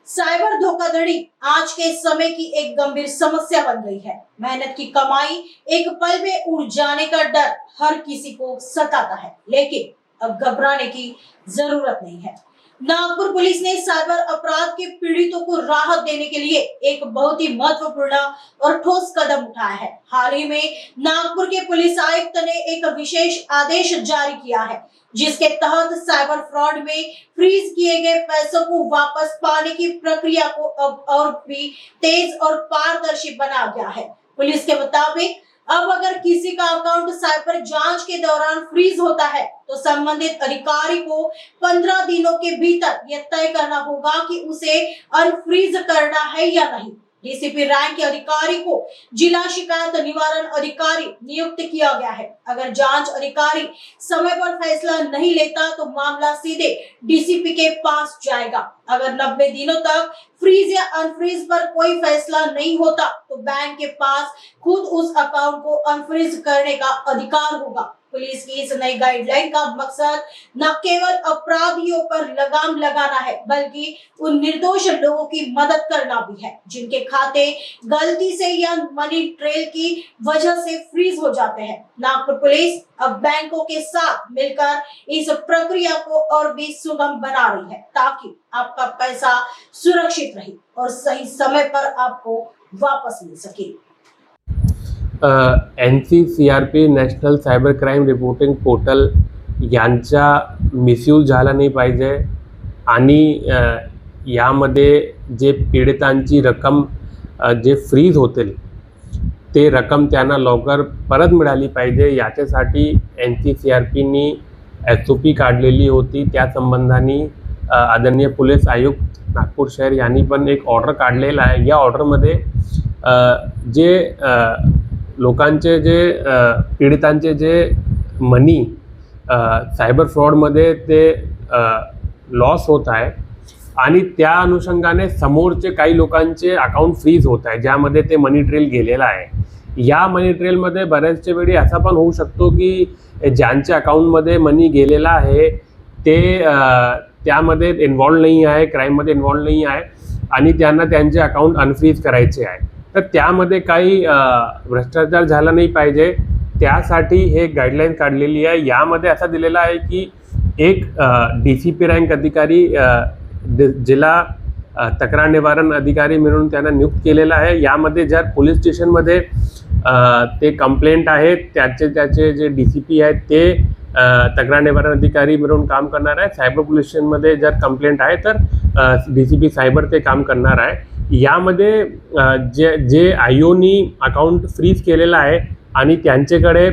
Cyber धोखाधड़ी आज के समय की एक गंभीर समस्या बन गई है। मेहनत की कमाई एक पल में उड़ जाने का डर हर किसी को सताता है, लेकिन अब घबराने की जरूरत नहीं है। नागपुर पुलिस ने साइबर अपराध के पीड़ितों को राहत देने के लिए एक बहुत ही महत्वपूर्ण और ठोस कदम उठाया है। हाल ही में नागपुर के पुलिस आयुक्त ने एक विशेष आदेश जारी किया है, जिसके तहत साइबर फ्रॉड में फ्रीज किए गए पैसों को वापस पाने की प्रक्रिया को अब और भी तेज और पारदर्शी बना गया है। पुलिस के मुताबिक अब अगर किसी का अकाउंट साइबर जांच के दौरान फ्रीज होता है तो संबंधित अधिकारी को 15 दिनों के भीतर यह तय करना होगा कि उसे अनफ्रीज करना है या नहीं। डीसीपी रैंक के अधिकारी को जिला शिकायत निवारण अधिकारी नियुक्त किया गया है। अगर जांच अधिकारी समय पर फैसला नहीं लेता तो मामला सीधे डीसीपी के पास जाएगा। अगर 90 दिनों तक फ्रीज या अनफ्रीज पर कोई फैसला नहीं होता तो बैंक के पास खुद उस अकाउंट को अनफ्रीज करने का अधिकार होगा। पुलिस की इस नई गाइडलाइन का मकसद न केवल अपराधियों पर लगाम लगाना है, बल्कि उन निर्दोष लोगों की मदद करना भी है जिनके खाते गलती से या मनी ट्रेल की वजह से फ्रीज हो जाते हैं। नागपुर पुलिस अब बैंकों के साथ मिलकर इस प्रक्रिया को और भी सुगम बना रही है, ताकि आपका पैसा सुरक्षित रहे और सही समय पर आपको वापस मिल सके। NCCRP national cyber crime reporting portal यांचा मिसयूज झाला नाही पाहिजे आणि यामध्ये जे पीडितांची रक्कम जे फ्रीज होतील ते रक्कम त्यांना लवकर परत मिळाली पाहिजे, याच्यासाठी NCCRPनी SOP काढलेली होती। त्या संबंधाने आदरणीय पोलीस आयुक्त नागपूर शहर यांनी पण एक ऑर्डर काढलेला आहे। या ऑर्डरमध्ये जे लोकांचे जे पीडितांचे जे मनी सायबर फ्रॉडमध्ये ते लॉस होत आहे आणि त्या अनुषंगाने समोरचे काही लोकांचे अकाउंट फ्रीज होत आहे, ज्यामध्ये ते मनी ट्रेल गेलेला आहे। या मनी ट्रेलमध्ये बऱ्याचशा वेळी असा पण होऊ शकतो की ज्यांच्या अकाउंटमध्ये मनी गेलेला आहे ते त्यामध्ये इन्व्हॉल्व नाही आहे, क्राईममध्ये इन्व्हॉल्व नाही आहे आणि त्यांना त्यांचे अकाउंट अनफ्रीज करायचे आहे। तर त्यामध्ये काही भ्रष्टाचार झाला नाही पाहिजे, त्यासाठी हे गाईडलाईन काढलेली आहे। यामध्ये असं दिलेलं आहे की एक डीसीपी रँक अधिकारी जिल्हा तक्रार निवारण अधिकारी म्हणून त्यांना नियुक्त केलेला आहे। यामध्ये जर पोलीस स्टेशनमध्ये ते कंप्लेंट आहेत त्याचे जे डीसीपी आहेत ते तक्रार निवारण अधिकारी म्हणून काम करणार आहे। सायबर पोलीस स्टेशनमध्ये जर कंप्लेंट आहे तर डीसीपी सायबर ते काम करणार आहे। यामध्ये जे आयोनी अकाउंट फ्रीज केलेला आहे आणि त्यांच्याकडे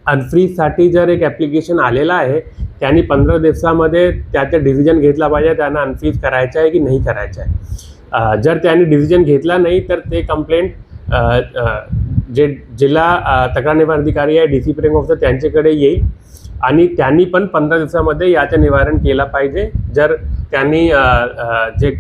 अनफ्रीजसाठी जर एक ॲप्लिकेशन आलेला आहे, त्यांनी 15 दिवसामध्ये त्याचा डिसिजन घेतला पाहिजे त्यांना अनफ्रीज करायचं आहे की नाही करायचं आहे। जर त्यांनी डिसिजन घेतला नाही तर ते कंप्लेंट जे जिल्हा तक्रार निवारण अधिकारी आहे डीसीपी रँक ऑफिसर त्यांच्याकडे येईल आणि त्यांनी पण 15 दिवसामध्ये याचे निवारण केलं पाहिजे। जर त्यांनी जे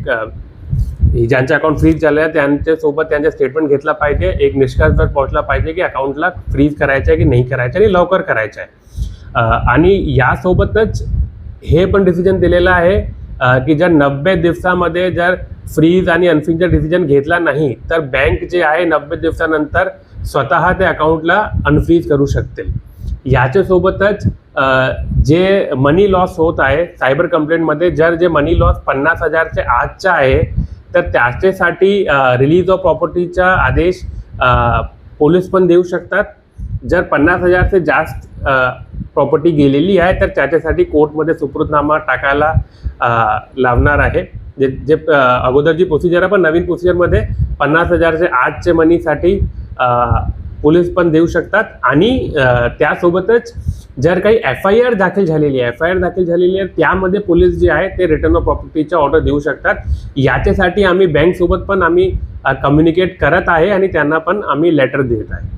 ज्यांचे अकाउंट फ्रीज झाले आहे त्यांच्यासोबत त्यांचा स्टेटमेंट घेतला पाहिजे, एक निष्कर्षावर पोहोचला पाहिजे की अकाउंटला फ्रीज करायचं आहे की नाही करायचं आणि लवकर करायचं आहे। आणि यासोबतच हे पण डिसिजन दिलेलं आहे की जर 90 दिवसामध्ये जर फ्रीज आणि अनफ्रीजचा डिसिजन घेतला नाही तर बँक जे आहे 90 दिवसानंतर स्वतः त्या अकाउंटला अनफ्रीज करू शकतील। याच्यासोबतच जे मनी लॉस होत आहे सायबर कंप्लेंटमध्ये जर जे मनी लॉस 50,000चे आतचा आहे तर त्याच्यासाठी रिलीज ऑफ प्रॉपर्टीचा आदेश पोलीस पण देऊ शकतात। जर 50,000 जास्त प्रॉपर्टी गेलेली आहे तर त्याच्यासाठी कोर्टमध्ये सुपुर्दनामा टाकायला लावणार आहे। जे अगोदरची प्रोसिजर आहे पण नवीन प्रोसिजरमध्ये 50,000 आतचे मनीसाठी पोलीस पण देऊ शकतात। आणि त्यासोबतच जर काही FIR दाखल झालेली आहे त्यामध्ये पोलीस जे आहे ते रिटर्न ऑफ प्रॉपर्टीचा ऑर्डर देऊ शकतात। याच्यासाठी आम्ही बँकसोबत पण आम्ही कम्युनिकेट करत आहे आणि त्यांना पण आम्ही लेटर देत आहे।